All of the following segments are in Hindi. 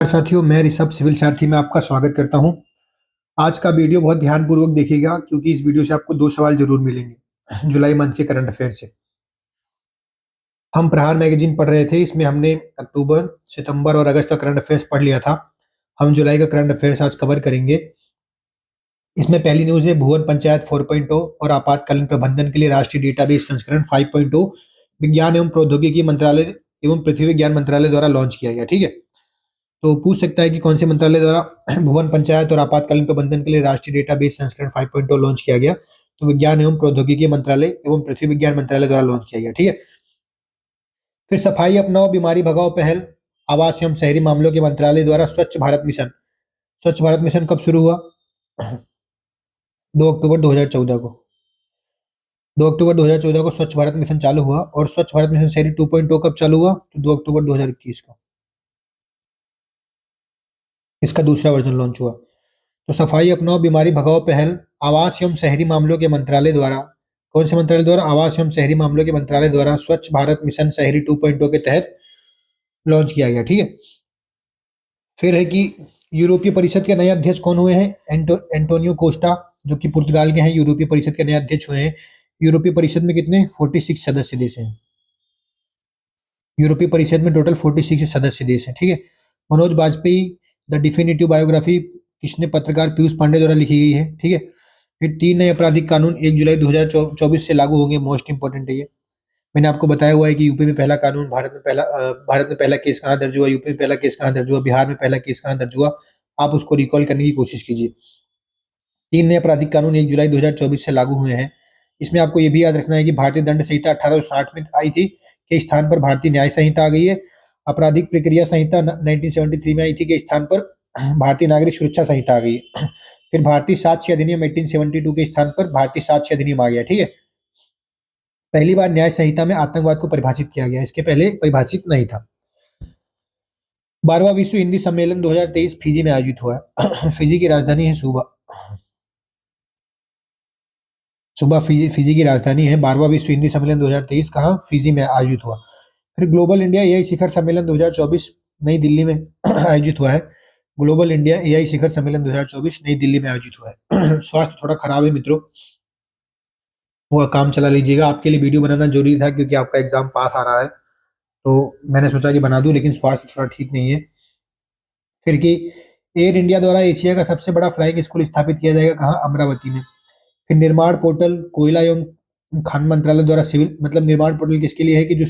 साथियों, मैं ऋषभ सिविल सारथी में आपका स्वागत करता हूं। आज का वीडियो बहुत ध्यानपूर्वक देखिएगा क्योंकि इस वीडियो से आपको 2 सवाल ज़रूर मिलेंगे जुलाई मंथ के करंट अफेयर से। हम प्रहार मैगज़ीन पढ़ रहे थे, इसमें हमने अक्टूबर, सितंबर और अगस्त का करंट अफेयर्स पढ़ लिया था। हम जुलाई का करंट अफेयर्स आज कवर करेंगे। इसमें पहली न्यूज़ है भुवन पंचायत 4.0 और आपातकालीन प्रबंधन के लिए राष्ट्रीय डेटाबेस संस्करण 5.0 विज्ञान एवं प्रौद्योगिकी मंत्रालय एवं पृथ्वी विज्ञान मंत्रालय द्वारा लॉन्च किया गया। ठीक है? तो पूछ सकता है कि कौन से मंत्रालय द्वारा भुवन पंचायत और आपातकालीन प्रबंधन के लिए राष्ट्रीय डेटाबेस संस्करण 5.0 लॉन्च किया गया। तो विज्ञान एवं प्रौद्योगिकी मंत्रालय एवं पृथ्वी विज्ञान मंत्रालय द्वारा लॉन्च किया गया। ठीक है। फिर सफाई अपनाओ बीमारी भगाओ पहल आवास एवं शहरी मामलों के मंत्रालय द्वारा स्वच्छ भारत मिशन। स्वच्छ भारत मिशन कब शुरू हुआ? 2 अक्टूबर 2014 को। 2 अक्टूबर 2014 को स्वच्छ भारत मिशन चालू हुआ और स्वच्छ भारत मिशन शहरी 2.0 कब चालू हुआ? तो 2 अक्टूबर 2021 को इसका दूसरा वर्जन लॉन्च हुआ। तो सफाई अपनाओ बीमारी भगाओ पहल आवास एवं शहरी मामलों के मंत्रालय द्वारा, कौन से मंत्रालय द्वारा? आवास एवं शहरी मामलों के मंत्रालय द्वारा स्वच्छ भारत मिशन शहरी 2.0 के तहत लॉन्च किया गया। ठीक है। फिर है कि यूरोपीय परिषद के नए अध्यक्ष कौन हुए हैं? एंटोनियो कोस्टा, जो कि पुर्तगाल के हैं, यूरोपीय परिषद के नए अध्यक्ष हुए हैं। यूरोपीय परिषद में कितने? 46 सदस्य देश हैं। यूरोपीय परिषद में टोटल 46 सदस्य देश हैं। ठीक है। Manoj Bajpayee the definitive biography किसने? पत्रकार पीयूष पांडे द्वारा लिखी गई है। ठीक है। फिर 3 नए आपराधिक कानून 1 जुलाई 2024 से लागू होंगे। मोस्ट इंपोर्टेंट है ये। मैंने आपको बताया हुआ है कि यूपी में पहला कानून, भारत में पहला केस कहाँ दर्ज हुआ, यूपी में पहला केस कहाँ दर्ज हुआ, बिहार में पहला केस कहाँ दर्ज हुआ। आप उसको रिकॉल करने की कोशिश कीजिए। 3 नए आपराधिक कानून 1 जुलाई 2024 से लागू हुए हैं। इसमें आपको ये भी याद रखना है कि भारतीय दंड संहिता 1860 में आई थी के स्थान पर भारतीय न्याय संहिता आ गई है। आपराधिक प्रक्रिया संहिता 1973 में आई थी के स्थान पर भारतीय नागरिक सुरक्षा संहिता आ गई है। फिर भारतीय साक्ष्य अधिनियम 1872 के स्थान पर भारतीय साक्ष्य अधिनियम आ गया। ठीक है। पहली बार न्याय संहिता में आतंकवाद को परिभाषित किया गया, इसके पहले परिभाषित नहीं था। 12वां विश्व हिंदी सम्मेलन 2023 फिजी में आयोजित हुआ है। फिजी की राजधानी है सुबह। फिजी की राजधानी है। 12वां विश्व हिंदी सम्मेलन 2023 कहाँ? फिजी में आयोजित हुआ। फिर ग्लोबल इंडिया एआई शिखर सम्मेलन 2024 नई दिल्ली में आयोजित हुआ है। ग्लोबल इंडिया एआई शिखर सम्मेलन 2024 नई दिल्ली में आयोजित हुआ है। स्वास्थ्य थोड़ा खराब है मित्रों, वो काम चला लीजिएगा। आपके लिए वीडियो बनाना जरूरी था क्योंकि आपका एग्जाम पास आ रहा है, तो मैंने सोचा कि बना दूं, लेकिन स्वास्थ्य थोड़ा ठीक नहीं है। फिर कि एयर इंडिया द्वारा एशिया का सबसे बड़ा फ्लाइंग स्कूल स्थापित किया जाएगा कहाँ? अमरावती में। फिर निर्माण पोर्टल कोयला एवं खान मंत्रालय द्वारा सिविल, मतलब निर्माण पोर्टल किसके लिए है? कि जो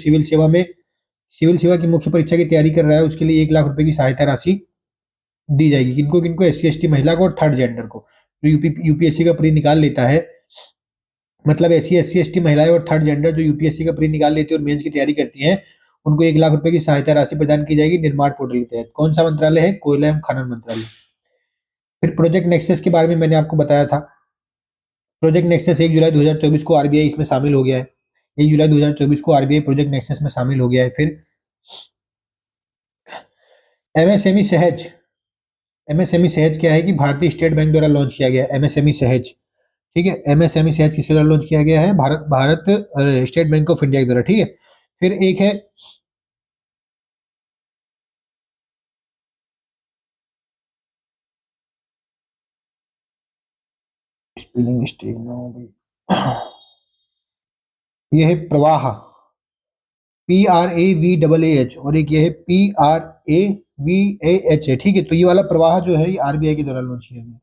सिविल सेवा की मुख्य परीक्षा की तैयारी कर रहा है उसके लिए 1 लाख रुपए की सहायता राशि दी जाएगी। किनको किनको? एससी एसटी महिला को और थर्ड जेंडर को। जो यूपीएससी का प्री निकाल लेता है, मतलब एससी एसटी महिलाएं और थर्ड जेंडर जो यूपीएससी का प्री निकाल लेती है और मेंस की तैयारी करती हैं, उनको 1 लाख रुपए की सहायता राशि प्रदान की जाएगी निर्माण पोर्टल के तहत। कौन सा मंत्रालय है? कोयला एवं खनन मंत्रालय। फिर प्रोजेक्ट नेक्सस के बारे में मैंने आपको बताया था। प्रोजेक्ट नेक्सस 1 जुलाई 2024 को आरबीआई इसमें शामिल हो गया है। 1 जुलाई 2024 को आरबीआई प्रोजेक्ट नेक्सस में शामिल हो गया है। फिर एमएसएमई सहज। एमएसएमई सहज क्या है? कि भारतीय स्टेट बैंक द्वारा लॉन्च किया गया है एमएसएमई सहज। ठीक है। एमएसएमई सहज किसके द्वारा लॉन्च किया गया है? Bharat state bank of India के द्वारा। ठीक है। फिर एक है स्पेलिंग मिस्टेक ना हो गई, ये है प्रवाह, PRAVAAH, और एक ये है PRAVAH है। ठीक है। तो ये वाला प्रवाह जो है ये आरबीआई के द्वारा लॉन्च किया गया,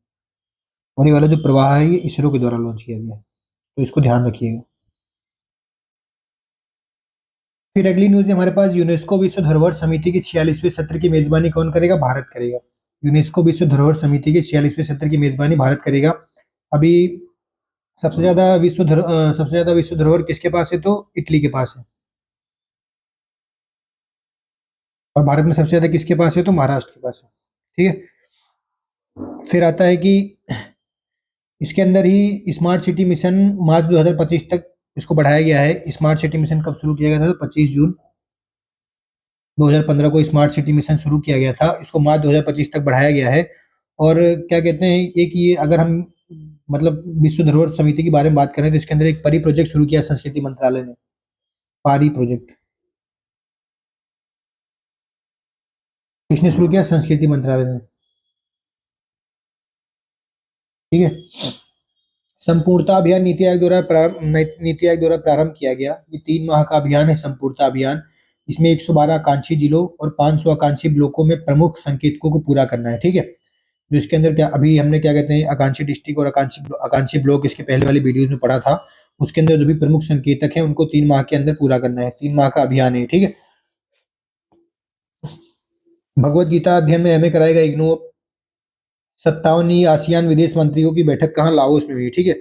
और ये वाला जो प्रवाह है ये इसरो के द्वारा लॉन्च किया गया है, तो इसको ध्यान रखिएगा। फिर अगली न्यूज है हमारे पास, यूनेस्को विश्व धरोहर समिति की 46वें सत्र की मेजबानी कौन करेगा? भारत करेगा। यूनेस्को विश्व धरोहर समिति के 46वें सत्र की मेजबानी भारत करेगा। अभी सबसे ज्यादा विश्व धरोहर किसके पास है? तो इटली के पास है। और भारत में सबसे ज्यादा किसके पास है? तो महाराष्ट्र के पास है। ठीक है। फिर आता है कि इसके अंदर ही स्मार्ट सिटी मिशन मार्च 2025 तक इसको बढ़ाया गया है। स्मार्ट सिटी मिशन कब शुरू किया गया था? तो 25 जून 2015 को स्मार्ट सिटी मिशन शुरू किया गया था। इसको मार्च 2025 तक बढ़ाया गया है। और क्या कहते हैं, एक ये अगर हम मतलब विश्व धरोहर समिति के बारे में बात करें तो इसके अंदर एक परी प्रोजेक्ट शुरू किया संस्कृति मंत्रालय ने। पारी प्रोजेक्ट। किसने शुरू किया? संस्कृति मंत्रालय ने। ठीक है। संपूर्णता अभियान नीति आयोग द्वारा प्रारंभ किया गया। ये 3 माह का अभियान है संपूर्णता अभियान। इसमें 112 आकांक्षी जिलों और 500 आकांक्षी ब्लॉकों में प्रमुख संकेतकों को पूरा करना है। ठीक है। जो इसके अंदर क्या अभी हमने क्या कहते हैं आकांक्षी डिस्ट्रिक्ट और आकांक्षी ब्लॉक इसके पहले वाली वीडियोज में पढ़ा था। उसके अंदर जो भी प्रमुख संकेतक है उनको 3 माह के अंदर पूरा करना है। 3 माह का अभियान है। ठीक है। भगवत गीता अध्ययन में हमें कराएगा इग्नू। 57वीं आसियान विदेश मंत्रियों की बैठक कहाँ? लाओस में हुई। ठीक है।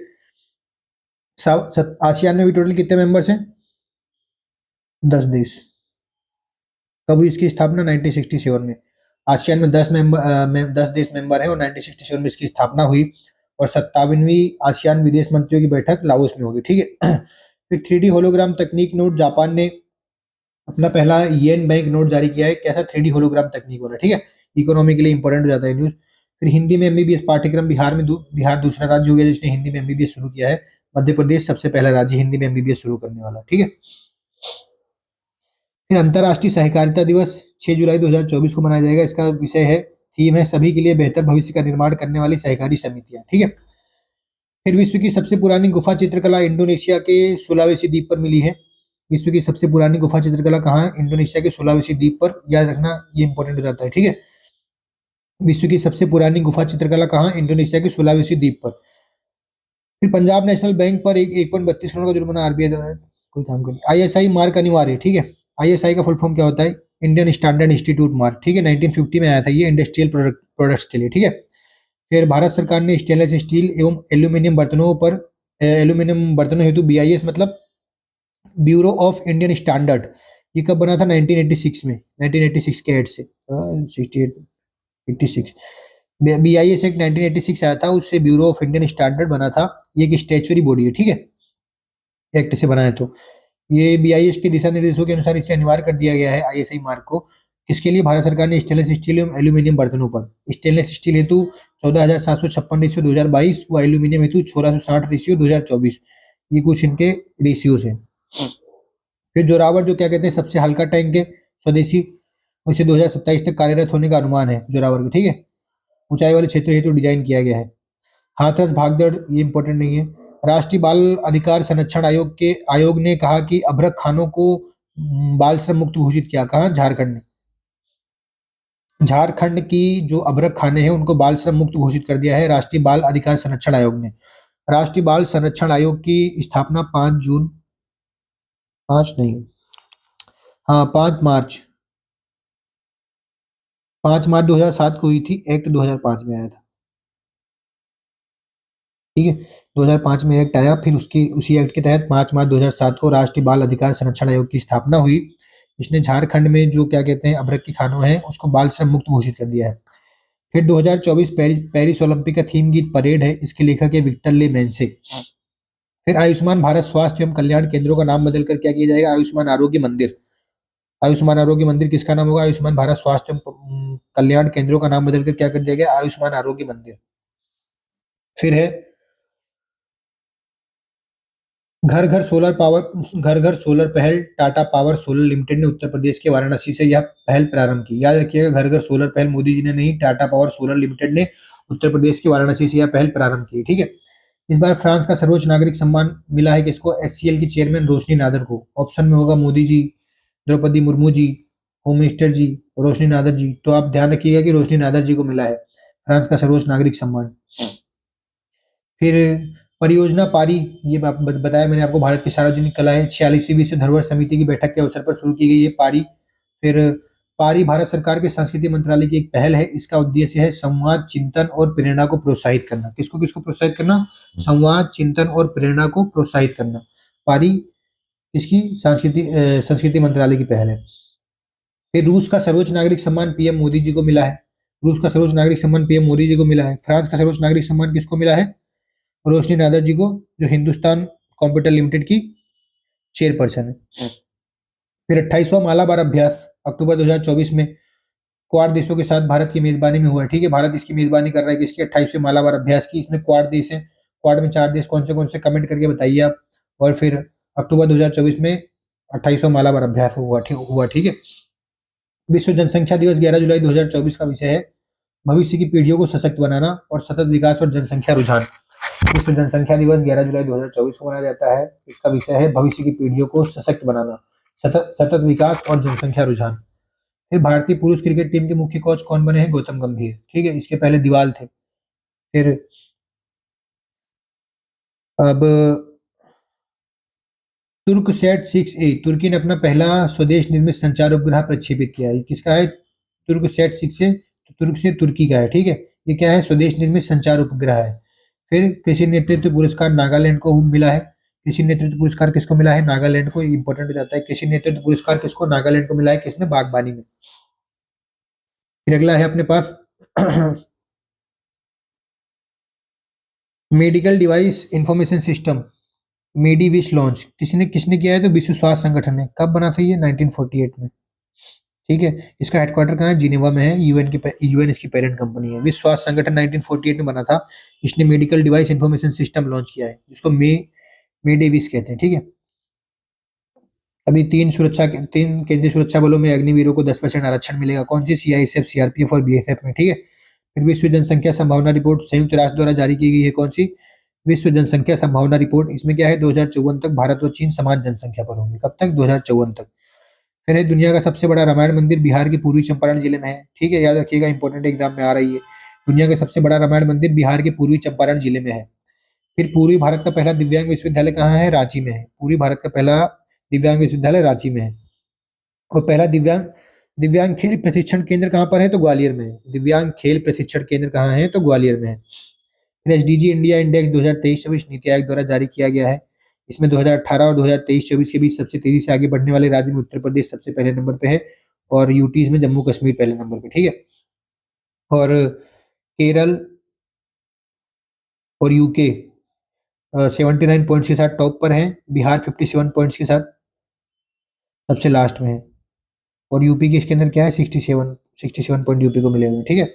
आसियान में भी टोटल कितने मेंबर्स हैं? 10 देश। कब हुई इसकी स्थापना? 1967 में। आसियान में 10 देश मेंबर हैं और 1967 में इसकी स्थापना हुई। और 57वीं आसियान विदेश मंत्रियों की बैठक लाओस में होगी। ठीक है। फिर 3D होलोग्राम तकनीक नोट, जापान ने अपना पहला येन बैंक नोट जारी किया है। कैसा? 3D होलोग्राम तकनीक वाला। ठीक है। इकोनॉमी के लिए इंपॉर्टेंट हो जाता है न्यूज। फिर हिंदी में एमबीबीएस पाठ्यक्रम बिहार दूसरा राज्य हो गया जिसने हिंदी में एमबीबीएस शुरू किया है। मध्य प्रदेश सबसे पहला राज्य हिंदी में एमबीबीएस शुरू करने वाला। ठीक है। फिर अंतर्राष्ट्रीय सहकारिता दिवस 6 जुलाई 2024 को मनाया जाएगा। इसका विषय है, थीम है, सभी के लिए बेहतर भविष्य का निर्माण करने वाली सहकारी समितियां। ठीक है। फिर विश्व की सबसे पुरानी गुफा चित्रकला इंडोनेशिया के सुलावेसी द्वीप पर मिली है। विश्व की सबसे पुरानी गुफा चित्रकला कहाँ है? इंडोनेशिया के सुलावेसी द्वीप पर। याद रखना, ये इंपॉर्टेंट हो जाता है। ठीक है। विश्व की सबसे पुरानी गुफा चित्रकला कहाँ? इंडोनेशिया के सुलावेसी द्वीप पर। फिर पंजाब नेशनल बैंक पर 1.32 करोड़ का जुर्माना आरबीआई द्वारा। कोई काम करिए। आईएसआई मार्क अनिवार्य। ठीक है। आईएसआई का फुल फॉर्म क्या होता है? Indian standard institute mark. ठीक है। 1950 में आया था ये इंडस्ट्रियल प्रोडक्ट्स के लिए। ठीक है। फिर भारत सरकार ने स्टेनलेस स्टील एवं एल्यूमिनियम बर्तनों हेतु बीआईएस मतलब ब्यूरो ऑफ इंडियन स्टैंडर्ड, ये कब बना था? 1986 में। 1986 के एड से 68 86 बीआईएस एक्ट 1986 आया था, उससे ब्यूरो ऑफ इंडियन स्टैंडर्ड बना था। ये एक स्टैच्यूरी बॉडी है। ठीक है। एक्ट से बना है तो ये बीआईएस के दिशा निर्देशों के अनुसार इसे अनिवार्य कर दिया गया है आईएसआई मार्क को। किसके लिए? भारत सरकार ने स्टेनलेस स्टील एवं एल्यूमिनियम बर्तनों पर। स्टेनलेस स्टील हेतु 14,756 रेशियो 2022 व एल्यूमिनियम हेतु 1660 रेशियो 2024। ये कुछ इनके रेशियोज हैं। फिर जोरावर जो क्या कहते हैं सबसे हल्का टैंक है स्वदेशी, इसे 2027 तक कार्यरत होने का अनुमान है जोरावर का। ठीक है। ऊंचाई वाले क्षेत्र हेतु डिजाइन किया गया है। हाथरस भागदड़, ये इंपॉर्टेंट नहीं है। राष्ट्रीय बाल अधिकार संरक्षण आयोग ने कहा कि अभ्रक खानों को बाल श्रम मुक्त घोषित किया। कहा? झारखंड ने। झारखंड की जो अभ्रक खाने हैं उनको बाल श्रम मुक्त घोषित कर दिया है राष्ट्रीय बाल अधिकार संरक्षण आयोग ने। राष्ट्रीय बाल संरक्षण आयोग की स्थापना 5 जून, 5 नहीं, हाँ 5 मार्च, 5 मार्च 2007 को हुई थी। एक्ट 2005 में आया था। ठीक है। 2005 में एक्ट आया, फिर उसकी उसी एक्ट के तहत 5 मार्च 2007 को राष्ट्रीय बाल अधिकार संरक्षण आयोग की स्थापना हुई। इसने झारखंड में जो क्या कहते हैं अभ्रक की खानों है उसको बाल श्रम मुक्त घोषित कर दिया है। फिर 2024 पेरिस ओलंपिक का थीम गीत परेड है। इसके लेखक है विक्टर ले मैंसे। फिर आयुष्मान भारत स्वास्थ्य एवं कल्याण केंद्रों का नाम बदलकर क्या किया जाएगा? आयुष्मान आरोग्य मंदिर। आयुष्मान आरोग्य मंदिर किसका नाम होगा? आयुष्मान भारत स्वास्थ्य एवं कल्याण केंद्रों का नाम बदलकर क्या कर दिया गया? आयुष्मान आरोग्य मंदिर। फिर है घर घर सोलर पहल। टाटा पावर सोलर लिमिटेड ने उत्तर प्रदेश के वाराणसी से यह पहल प्रारंभ की। याद रखिएगा, घर घर सोलर पहल मोदी जी ने नहीं, टाटा पावर सोलर लिमिटेड ने उत्तर प्रदेश के वाराणसी से यह पहल प्रारंभ की। ठीक है। इस बार फ्रांस का सर्वोच्च नागरिक सम्मान मिला है किसको? एचसीएल की चेयरमैन रोशनी नादर को। ऑप्शन में होगा मोदी जी, द्रौपदी मुर्मू जी, होम मिनिस्टर जी, रोशनी नादर जी। तो आप ध्यान रखिएगा कि रोशनी नादर जी को मिला है फ्रांस का सर्वोच्च नागरिक सम्मान। फिर परियोजना पारी, ये बताया मैंने आपको, भारत की सार्वजनिक कला है। 46वीं विश्व धरोहर समिति की बैठक के अवसर पर शुरू की गई है पारी। फिर पारी भारत सरकार के संस्कृति मंत्रालय की एक पहल है। इसका उद्देश्य है संवाद, चिंतन और प्रेरणा को प्रोत्साहित करना। किसको किसको प्रोत्साहित करना? संवाद, चिंतन और प्रेरणा को प्रोत्साहित करना। पारी इसकी संस्कृति मंत्रालय की पहल है। फिर रूस का सर्वोच्च नागरिक सम्मान पीएम मोदी जी को मिला है। रूस का सर्वोच्च नागरिक सम्मान पीएम मोदी जी को मिला है। फ्रांस का सर्वोच्च नागरिक सम्मान किसको मिला है? रोशनी नादर जी को, जो हिंदुस्तान कंप्यूटर लिमिटेड की चेयरपर्सन है। फिर 28वां मालाबार अभ्यास अक्टूबर 2024 में क्वाड देशों के साथ भारत की मेजबानी में हुआ है। ठीक है। भारत इसकी मेजबानी कर रहा है किसकी? 28वें मालाबार अभ्यास की। इसमें क्वाड देश है। क्वाड में 4 देश कौन से कमेंट करके बताइए आप। और फिर अक्टूबर 2024 में 28वां मालाबार अभ्यास हुआ। ठीक है। विश्व जनसंख्या दिवस 11 जुलाई 2024 का विषय है भविष्य की पीढ़ियों को सशक्त बनाना और सतत विकास और जनसंख्या रुझान। विश्व जनसंख्या दिवस 11 जुलाई 2024 को मनाया जाता है। इसका विषय है भविष्य की पीढ़ियों को सशक्त बनाना, सतत सतत विकास और जनसंख्या रुझान। फिर भारतीय पुरुष क्रिकेट टीम के मुख्य कोच कौन बने हैं? गौतम गंभीर। ठीक है, इसके पहले दीवाल थे। फिर अब तुर्कसैट 6A, तुर्की ने अपना पहला स्वदेश निर्मित संचार उपग्रह प्रक्षेपित किया है। किसका है? तुर्कसैट 6A, तुर्क से तुर्की का है। ठीक है, ये क्या है? स्वदेश निर्मित संचार उपग्रह है। फिर कृषि नेतृत्व पुरस्कार नागालैंड को मिला है। कृषि नेतृत्व पुरस्कार किसको मिला है? नागालैंड को। इंपॉर्टेंट हो जाता है। कृषि नेतृत्व पुरस्कार किसको? नागालैंड को मिला है। किसमें? बागबानी में। फिर अगला है अपने पास मेडिकल डिवाइस इंफॉर्मेशन सिस्टम, मेडीविश लॉन्च किसने किसने किया है? तो विश्व स्वास्थ्य संगठन ने। कब बना था ये? 1948 में। ठीक है, इसका हेडक्वार्टर कहाँ है? जिनेवा में है। यूएन इसकी पेरेंट कंपनी है। विश्व स्वास्थ्य संगठन 1948 में बना था। इसने medical device information system launch किया है, जिसको मेडेविस कहते हैं। ठीक है, अभी तीन केंद्रीय सुरक्षा बलों में अग्निवीरों को 10% आरक्षण मिलेगा। कौन सी? सीआईएसएफ, सीआरपीएफ और बीएसएफ में। ठीक है, फिर विश्व जनसंख्या संभावना रिपोर्ट संयुक्त राष्ट्र द्वारा जारी की गई है। कौन सी? विश्व जनसंख्या संभावना रिपोर्ट। इसमें क्या है? 2054 तक भारत और चीन समान जनसंख्या पर होंगे। कब तक? 2054 तक। फिर है दुनिया का सबसे बड़ा रामायण मंदिर बिहार के पूर्वी चंपारण जिले में है। ठीक है, याद रखिएगा, इंपॉर्टेंट एग्जाम में आ रही है। दुनिया का सबसे बड़ा रामायण मंदिर बिहार के पूर्वी चंपारण जिले में है। फिर पूर्वी भारत का पहला दिव्यांग विश्वविद्यालय कहाँ है? रांची में है। पूर्वी भारत का पहला दिव्यांग विश्वविद्यालय रांची में है। और पहला दिव्यांग दिव्यांग खेल प्रशिक्षण केंद्र कहाँ पर है? तो ग्वालियर में है। दिव्यांग खेल प्रशिक्षण केंद्र कहाँ है? तो ग्वालियर में है। फिर SDG India index 2023-24 NITI Aayog द्वारा जारी किया गया है। इसमें 2018 और 2023-24 के बीच सबसे तेजी से आगे बढ़ने वाले राज्य में उत्तर प्रदेश सबसे पहले नंबर पे है, और यूटीज में जम्मू कश्मीर पहले नंबर पे। ठीक है, और केरल और यूके 79 पॉइंट्स के साथ टॉप पर है। बिहार 57 पॉइंट्स के साथ सबसे लास्ट में है। और यूपी की इसके अंदर क्या है? 67 पॉइंट यूपी को मिले हुए हैं। ठीक है,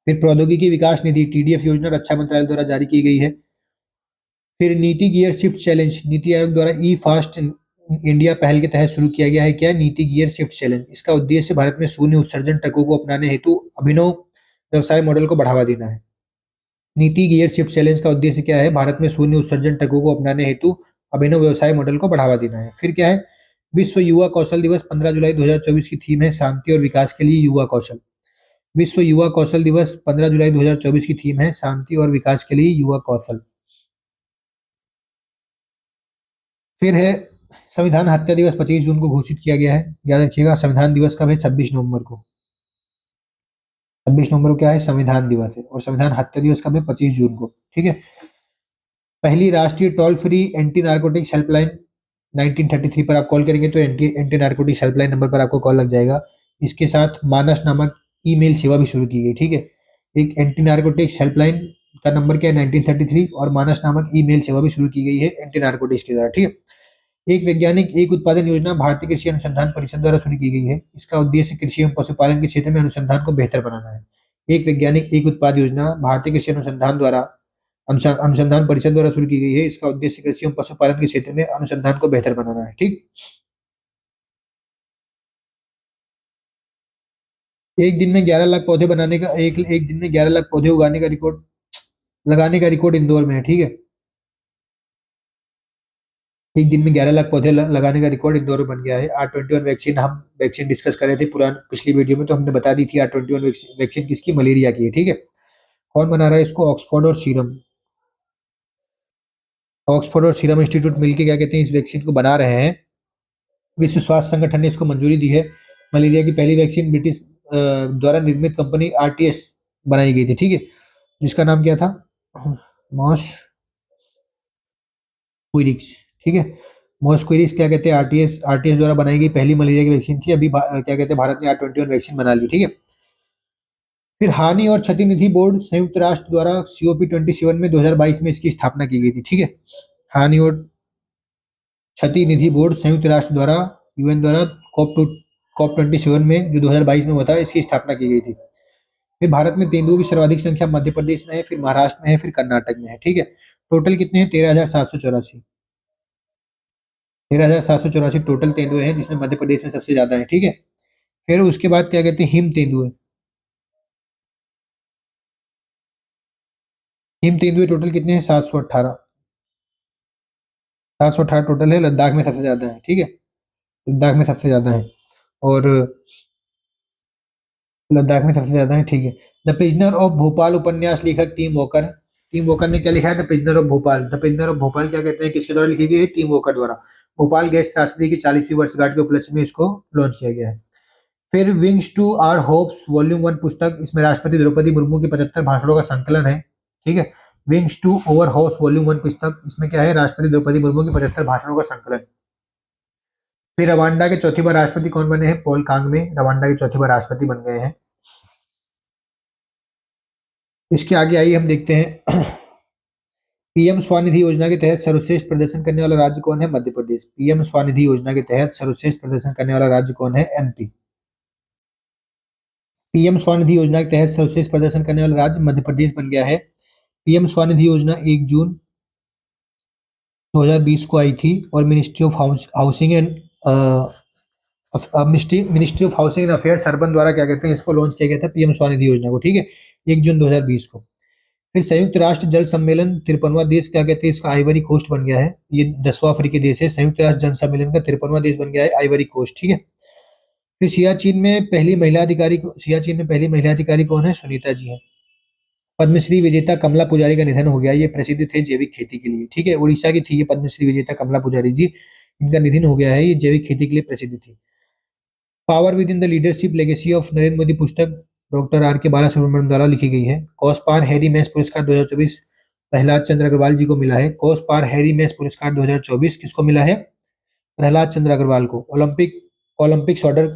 फिर प्रौद्योगिकी विकास निधि टीडीएफ योजना रक्षा मंत्रालय द्वारा जारी की गई है। फिर नीति gear shift challenge NITI Aayog द्वारा ई फास्ट इंडिया पहल के तहत शुरू किया गया है। क्या? नीति गियर शिफ्ट चैलेंज। इसका उद्देश्य भारत में शून्य उत्सर्जन ट्रकों को अपनाने हेतु अभिनव व्यवसाय मॉडल को बढ़ावा देना है। नीति गियर शिफ्ट चैलेंज का उद्देश्य क्या है? भारत में शून्य उत्सर्जन ट्रकों को अपनाने हेतु अभिनव व्यवसाय मॉडल को बढ़ावा देना है। फिर क्या है? विश्व युवा कौशल दिवस 15 जुलाई 2024 की थीम है शांति और विकास के लिए युवा कौशल। विश्व युवा कौशल दिवस 15 जुलाई 2024 की थीम है शांति और विकास के लिए युवा कौशल। फिर है संविधान हत्या दिवस 25 जून को घोषित किया गया है। याद रखिएगा, संविधान दिवस कब है? 26 नवंबर को। 26 नवंबर को क्या है? संविधान दिवस है। और संविधान हत्या दिवस कब है? 25 जून को। ठीक है, पहली राष्ट्रीय toll free anti narcotics helpline 1933 पर आप कॉल करेंगे तो anti anti narcotics helpline number पर आपको कॉल लग जाएगा। इसके साथ मानस नामक ईमेल सेवा भी शुरू की गई। ठीक है, एक एंटी नार्कोटिक्स हेल्पलाइन का नंबर क्या है? 1933, और मानस नामक ईमेल सेवा भी शुरू की गई है एंटी नार्कोटिक्स के द्वारा। ठीक है, एक वैज्ञानिक एक उत्पादन योजना भारतीय कृषि अनुसंधान परिषद द्वारा शुरू की गई है। इसका उद्देश्य कृषि एवं पशुपालन के क्षेत्र में अनुसंधान को बेहतर बनाना है। एक वैज्ञानिक एक उत्पाद योजना भारतीय कृषि अनुसंधान द्वारा अनुसंधान परिषद द्वारा शुरू की गई है। इसका उद्देश्य कृषि एवं पशुपालन के क्षेत्र में अनुसंधान को बेहतर बनाना है। ठीक, एक दिन में 11 लाख पौधे बनाने का एक दिन में 11 लाख पौधे उगाने का रिकॉर्ड लगाने का रिकॉर्ड इंदौर में है। ठीक है, एक दिन में 11 लाख पौधे लगाने का रिकॉर्ड इंदौर में बन गया है। R21 वैक्सीन, हम वैक्सीन डिस्कस कर रहे थे पिछली वीडियो में, तो हमने बता दी थी R21 वैक्सीन किसकी? मलेरिया की है। ठीक है, कौन बना रहा है इसको? ऑक्सफोर्ड और सीरम। ऑक्सफोर्ड और सीरम इंस्टीट्यूट मिलकर क्या कहते हैं? इस वैक्सीन को बना रहे हैं। विश्व स्वास्थ्य संगठन ने इसको मंजूरी दी है। मलेरिया की पहली वैक्सीन ब्रिटिश द्वारा निर्मित कंपनी आरटीएस बनाई गई थी। ठीक है, जिसका नाम क्या था? मॉस क्विरिक्स। ठीक है, मॉस क्विरिक्स क्या कहते हैं? आरटीएस आरटीएस द्वारा बनाई गई पहली मलेरिया की वैक्सीन थी। अभी क्या कहते हैं? भारत ने R21 वैक्सीन बना ली। ठीक है, फिर हानि और क्षति निधि बोर्ड संयुक्त राष्ट्र द्वारा COP27 में 2022 में इसकी स्थापना की गई थी। ठीक है, हानि और क्षति निधि बोर्ड संयुक्त राष्ट्र द्वारा यूएन द्वारा COP27 में जो 2022 में हुआ था, इसकी स्थापना की गई थी। फिर भारत में तेंदुओं की सर्वाधिक संख्या मध्य प्रदेश में है, फिर महाराष्ट्र में है, फिर कर्नाटक में है। ठीक है, टोटल कितने हैं? 13,784। 13,784 टोटल तेंदुए हैं, जिसमें मध्य प्रदेश में सबसे ज्यादा है। ठीक है, फिर उसके बाद क्या कहते हैं, हिम तेंदुए। हिम तेंदुए टोटल कितने हैं? 718। 718 टोटल है, लद्दाख में सबसे ज्यादा है, ठीक है। लद्दाख में सबसे ज्यादा है। और लद्दाख में सबसे ज्यादा है, ठीक है। द प्रिजनर ऑफ भोपाल उपन्यास लेखक टीम वॉकर। टीम वॉकर ने क्या लिखा है? The prisoner of Bhopal. The prisoner of Bhopal क्या कहते हैं, किसके द्वारा लिखी गई है? टीम वॉकर द्वारा। भोपाल गैस त्रासदी की 40वीं वर्षगांठ के उपलक्ष्य में इसको लॉन्च किया गया है। फिर wings to our hopes volume 1 पुस्तक, इसमें राष्ट्रपति द्रौपदी मुर्मू के 75 भाषणों का संकलन है, ठीक है। Wings to over hopes volume 1 पुस्तक, इसमें क्या है? राष्ट्रपति द्रौपदी मुर्मू के 75 भाषणों का संकलन। फिर रवांडा के चौथी बार राष्ट्रपति कौन बने हैं? पॉल कांगमे रवांडा के चौथी बार राष्ट्रपति बन गए हैं। इसके आगे आइए हम देखते हैं। पीएम स्वनिधि योजना के तहत सर्वश्रेष्ठ प्रदर्शन करने वाला राज्य कौन है? मध्य प्रदेश। पीएम स्वनिधि योजना के तहत सर्वश्रेष्ठ प्रदर्शन करने वाला राज्य कौन है? एमपी। पीएम स्वनिधि योजना के तहत सर्वश्रेष्ठ प्रदर्शन करने वाला राज्य मध्य प्रदेश बन गया है। पीएम स्वनिधि योजना 1 जून 2020 को आई थी और ministry of housing and ministry of housing and affairs urban द्वारा क्या कहते हैं, इसको लॉन्च किया गया था पीएम स्वनिधि योजना को, ठीक है, 1 जून 2020 को। फिर संयुक्त राष्ट्र जल सम्मेलन 53वां देश क्या कहते हैं, इसका आइवरी कोस्ट बन गया है। ये 10वां अफ्रीकी देश है। संयुक्त राष्ट्र जल सम्मेलन का 53वां देश बन गया है आइवरी कोस्ट, ठीक है। फिर सियाचिन में पहली महिला अधिकारी कौन है? सुनीता जी है। पद्मश्री विजेता कमला पुजारी का निधन हो गया। ये प्रसिद्ध थे जैविक खेती के लिए, ठीक है। उड़ीसा की थी ये पद्मश्री विजेता कमला पुजारी जी, इनका निधन हो गया है। ये जैविक खेती के लिए प्रसिद्ध थी। Power with in the leadership legacy of Narendra Modi पुस्तक डॉक्टर आर के बाला सुब्रमण्यम द्वारा लिखी गई है। कॉस्पार हैरी मैस पुरस्कार 2024 प्रहलाद चंद्र अग्रवाल जी को मिला है। कॉस्पार हैरी मैस पुरस्कार 2024 किसको मिला है? प्रहलाद चंद्र अग्रवाल को। Olympic Olympic shorter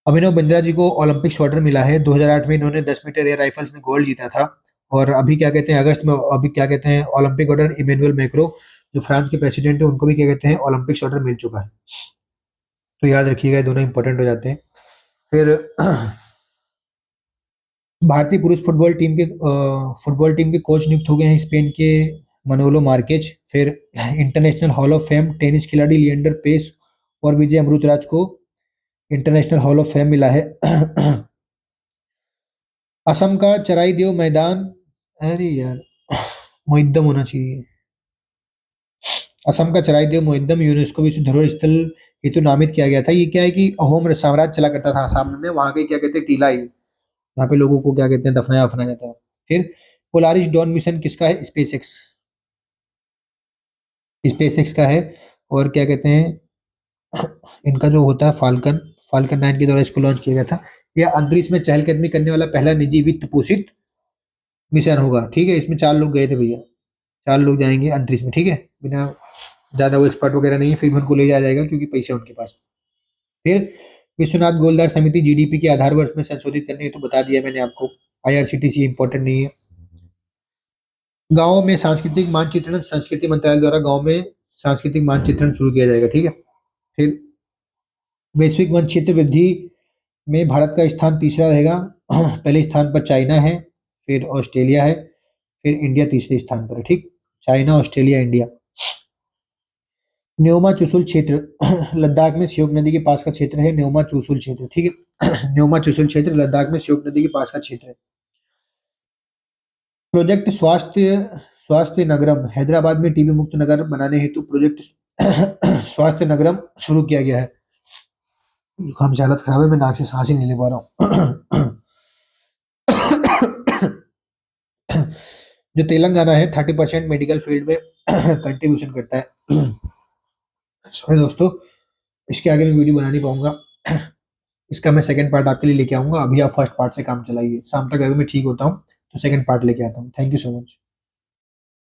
Abhinav Bindra ji को ओलंपिक शॉर्टर मिला है। 2008 में इन्होंने 10 मीटर एयर राइफल्स में गोल्ड जीता था। और अभी क्या कहते हैं, अगस्त में अभी क्या कहते हैं, ओलंपिक ऑर्डर इमेनुअल मैक्रो जो फ्रांस के प्रेसिडेंट है, उनको भी क्या कहते हैं, ओलंपिक शॉर्टर मिल चुका है। तो याद रखिएगा, ये दोनों इंपॉर्टेंट हो जाते हैं। फिर भारतीय पुरुष फुटबॉल टीम के कोच नियुक्त हो गए हैं स्पेन के मनोलो मार्केज। फिर international hall of fame tennis खिलाड़ी लिएंडर पेस और विजय अमृतराज को इंटरनेशनल हॉल ऑफ फेम मिला है। असम का चराई देव मैदान, अरे यार मोहिद्दम होना चाहिए। असम का चराई देव मोहिद्दम यूनेस्को विश्व धरोहर स्थल हेतु नामित किया गया था। ये क्या है कि अहोम साम्राज्य चला करता था असम में, वहां के क्या कहते हैं, टीला है, यहाँ पे लोगों को क्या कहते हैं, दफनाया वफनाया जाता है। फिर पोलारिस डॉन मिशन किसका है? स्पेस एक्स का है। और क्या कहते हैं, इनका जो होता है फाल्कन फाल्कन 9 के द्वारा इसको लॉन्च किया गया था। यह अंतरिक्ष में चहलकदमी करने वाला पहला निजी वित्त पोषित मिशन होगा, ठीक है। इसमें 4 लोग गए थे भैया, 4 लोग जाएंगे अंतरिक्ष में, ठीक है। बिना ज्यादा वो एक्सपर्ट वगैरह नहीं है, फिर भी उनको ले जाया जाएगा क्योंकि पैसे उनके पास। फिर विश्वनाथ गोलदार समिति जीडीपी के आधार वर्ष में संशोधित करने हेतु बता दिया मैंने आपको। आईआरसीटीसी इंपॉर्टेंट नहीं है। गाँव में सांस्कृतिक मानचित्रण संस्कृति मंत्रालय द्वारा गाँव में सांस्कृतिक मानचित्रण शुरू किया जाएगा, ठीक है। फिर वैश्विक वन क्षेत्र वृद्धि में भारत का स्थान तीसरा रहेगा। पहले स्थान पर चाइना है, फिर ऑस्ट्रेलिया है, फिर इंडिया तीसरे स्थान पर है, ठीक। China, Australia, India. Nyoma Chushul क्षेत्र लद्दाख में श्योक नदी के पास का क्षेत्र है। न्योमा चुशुल क्षेत्र, ठीक है। न्योमा चुशुल क्षेत्र लद्दाख में श्योक नदी के पास का क्षेत्र है। प्रोजेक्ट स्वास्थ्य नगरम हैदराबाद में टीबी मुक्त नगर बनाने हेतु प्रोजेक्ट स्वास्थ्य नगरम शुरू किया गया है। जुकाम से हालत खराब है, मैं नाक से सांस ही नहीं ले पा रहा हूँ। जो तेलंगाना है 30% मेडिकल फील्ड में कंट्रीब्यूशन करता है। सॉरी दोस्तों, इसके आगे मैं वीडियो बना नहीं पाऊंगा। इसका मैं सेकंड पार्ट आपके लिए लेके आऊंगा। अभी आप फर्स्ट पार्ट से काम चलाइए, शाम तक अगर मैं ठीक होता हूँ तो सेकंड पार्ट लेके आता हूँ। Thank you so much.